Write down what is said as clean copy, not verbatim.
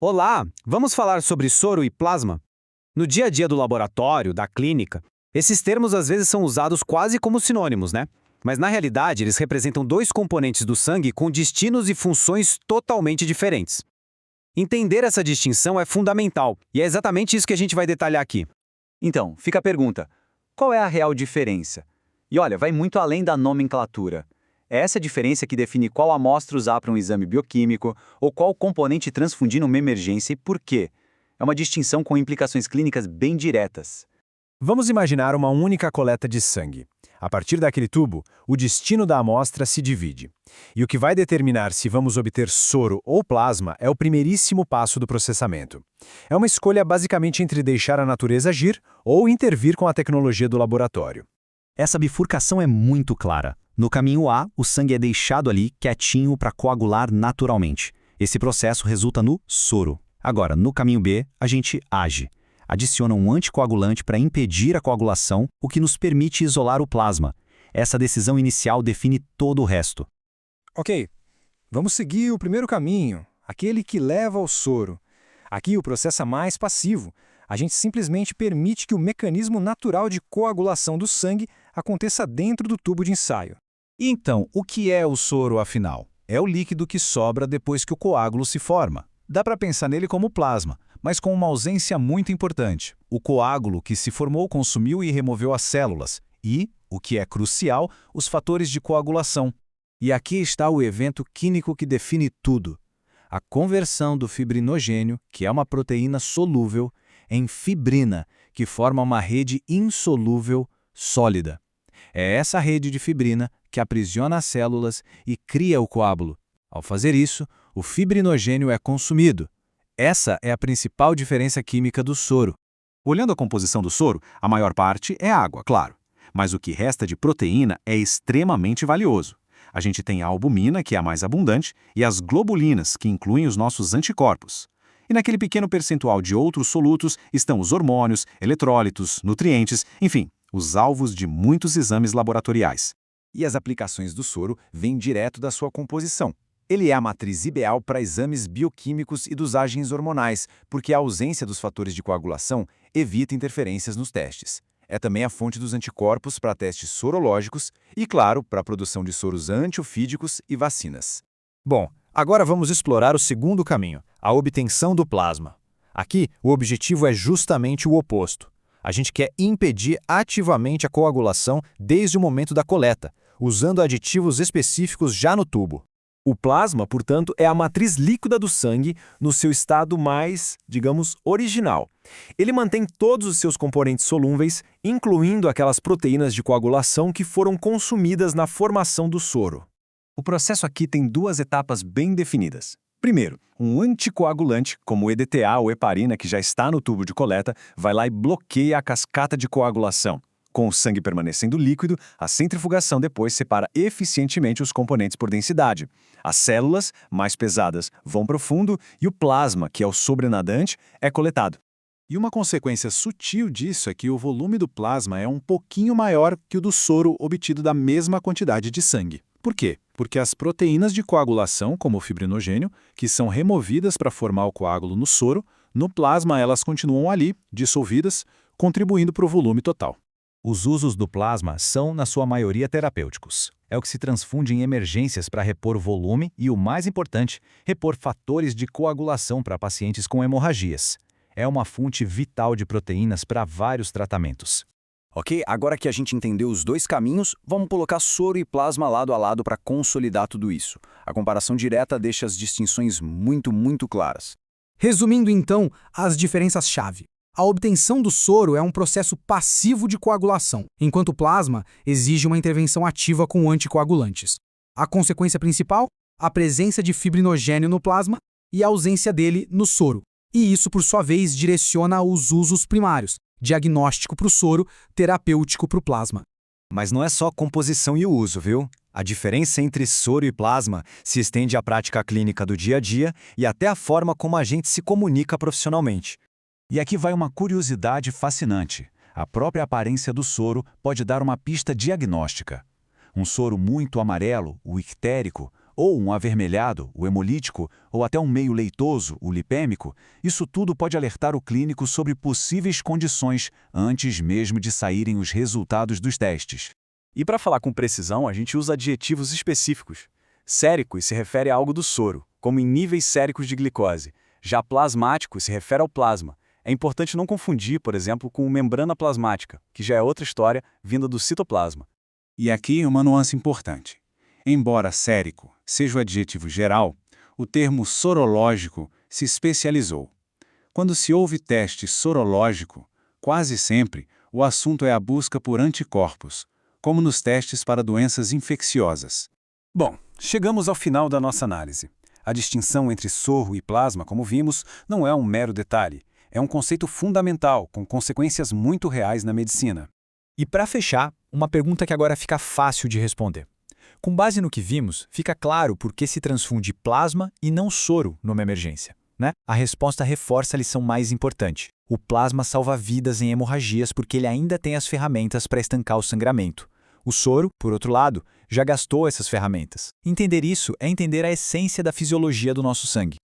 Olá, vamos falar sobre soro e plasma? No dia a dia do laboratório, da clínica, esses termos às vezes são usados quase como sinônimos, né? Mas na realidade, eles representam dois componentes do sangue com destinos e funções totalmente diferentes. Entender essa distinção é fundamental, e é exatamente isso que a gente vai detalhar aqui. Então, fica a pergunta: qual é a real diferença? E olha, vai muito além da nomenclatura. É essa diferença que define qual amostra usar para um exame bioquímico ou qual componente transfundir numa emergência e por quê. É uma distinção com implicações clínicas bem diretas. Vamos imaginar uma única coleta de sangue. A partir daquele tubo, o destino da amostra se divide. E o que vai determinar se vamos obter soro ou plasma é o primeiríssimo passo do processamento. É uma escolha basicamente entre deixar a natureza agir ou intervir com a tecnologia do laboratório. Essa bifurcação é muito clara. No caminho A, o sangue é deixado ali quietinho para coagular naturalmente. Esse processo resulta no soro. Agora, no caminho B, a gente age. Adiciona um anticoagulante para impedir a coagulação, o que nos permite isolar o plasma. Essa decisão inicial define todo o resto. Ok, vamos seguir o primeiro caminho, aquele que leva ao soro. Aqui o processo é mais passivo. A gente simplesmente permite que o mecanismo natural de coagulação do sangue aconteça dentro do tubo de ensaio. Então, o que é o soro, afinal? É o líquido que sobra depois que o coágulo se forma. Dá para pensar nele como plasma, mas com uma ausência muito importante. O coágulo que se formou consumiu e removeu as células e, o que é crucial, os fatores de coagulação. E aqui está o evento químico que define tudo. A conversão do fibrinogênio, que é uma proteína solúvel, em fibrina, que forma uma rede insolúvel sólida. É essa rede de fibrina que aprisiona as células e cria o coágulo. Ao fazer isso, o fibrinogênio é consumido. Essa é a principal diferença química do soro. Olhando a composição do soro, a maior parte é água, claro. Mas o que resta de proteína é extremamente valioso. A gente tem a albumina, que é a mais abundante, e as globulinas, que incluem os nossos anticorpos. E naquele pequeno percentual de outros solutos estão os hormônios, eletrólitos, nutrientes, enfim, os alvos de muitos exames laboratoriais. E as aplicações do soro vêm direto da sua composição. Ele é a matriz ideal para exames bioquímicos e dosagens hormonais, porque a ausência dos fatores de coagulação evita interferências nos testes. É também a fonte dos anticorpos para testes sorológicos e, claro, para a produção de soros antiofídicos e vacinas. Bom, agora vamos explorar o segundo caminho, a obtenção do plasma. Aqui, o objetivo é justamente o oposto. A gente quer impedir ativamente a coagulação desde o momento da coleta, usando aditivos específicos já no tubo. O plasma, portanto, é a matriz líquida do sangue no seu estado mais, digamos, original. Ele mantém todos os seus componentes solúveis, incluindo aquelas proteínas de coagulação que foram consumidas na formação do soro. O processo aqui tem duas etapas bem definidas. Primeiro, um anticoagulante, como o EDTA ou heparina, que já está no tubo de coleta, vai lá e bloqueia a cascata de coagulação. Com o sangue permanecendo líquido, a centrifugação depois separa eficientemente os componentes por densidade. As células, mais pesadas, vão para o fundo e o plasma, que é o sobrenadante, é coletado. E uma consequência sutil disso é que o volume do plasma é um pouquinho maior que o do soro obtido da mesma quantidade de sangue. Por quê? Porque as proteínas de coagulação, como o fibrinogênio, que são removidas para formar o coágulo no soro, no plasma elas continuam ali, dissolvidas, contribuindo para o volume total. Os usos do plasma são, na sua maioria, terapêuticos. É o que se transfunde em emergências para repor volume e, o mais importante, repor fatores de coagulação para pacientes com hemorragias. É uma fonte vital de proteínas para vários tratamentos. Ok, agora que a gente entendeu os dois caminhos, vamos colocar soro e plasma lado a lado para consolidar tudo isso. A comparação direta deixa as distinções muito claras. Resumindo então, as diferenças-chave. A obtenção do soro é um processo passivo de coagulação, enquanto o plasma exige uma intervenção ativa com anticoagulantes. A consequência principal? A presença de fibrinogênio no plasma e a ausência dele no soro. E isso, por sua vez, direciona os usos primários: diagnóstico para o soro, terapêutico para o plasma. Mas não é só composição e uso, viu? A diferença entre soro e plasma se estende à prática clínica do dia a dia e até à forma como a gente se comunica profissionalmente. E aqui vai uma curiosidade fascinante. A própria aparência do soro pode dar uma pista diagnóstica. Um soro muito amarelo, o ictérico, ou um avermelhado, o hemolítico, ou até um meio leitoso, o lipêmico, isso tudo pode alertar o clínico sobre possíveis condições antes mesmo de saírem os resultados dos testes. E para falar com precisão, a gente usa adjetivos específicos. Sérico se refere a algo do soro, como em níveis séricos de glicose. Já plasmático se refere ao plasma. É importante não confundir, por exemplo, com membrana plasmática, que já é outra história vinda do citoplasma. E aqui uma nuance importante. Embora sérico seja o adjetivo geral, o termo sorológico se especializou. Quando se ouve teste sorológico, quase sempre o assunto é a busca por anticorpos, como nos testes para doenças infecciosas. Bom, chegamos ao final da nossa análise. A distinção entre soro e plasma, como vimos, não é um mero detalhe. É um conceito fundamental, com consequências muito reais na medicina. E para fechar, uma pergunta que agora fica fácil de responder. Com base no que vimos, fica claro por que se transfunde plasma e não soro numa emergência, né? A resposta reforça a lição mais importante. O plasma salva vidas em hemorragias porque ele ainda tem as ferramentas para estancar o sangramento. O soro, por outro lado, já gastou essas ferramentas. Entender isso é entender a essência da fisiologia do nosso sangue.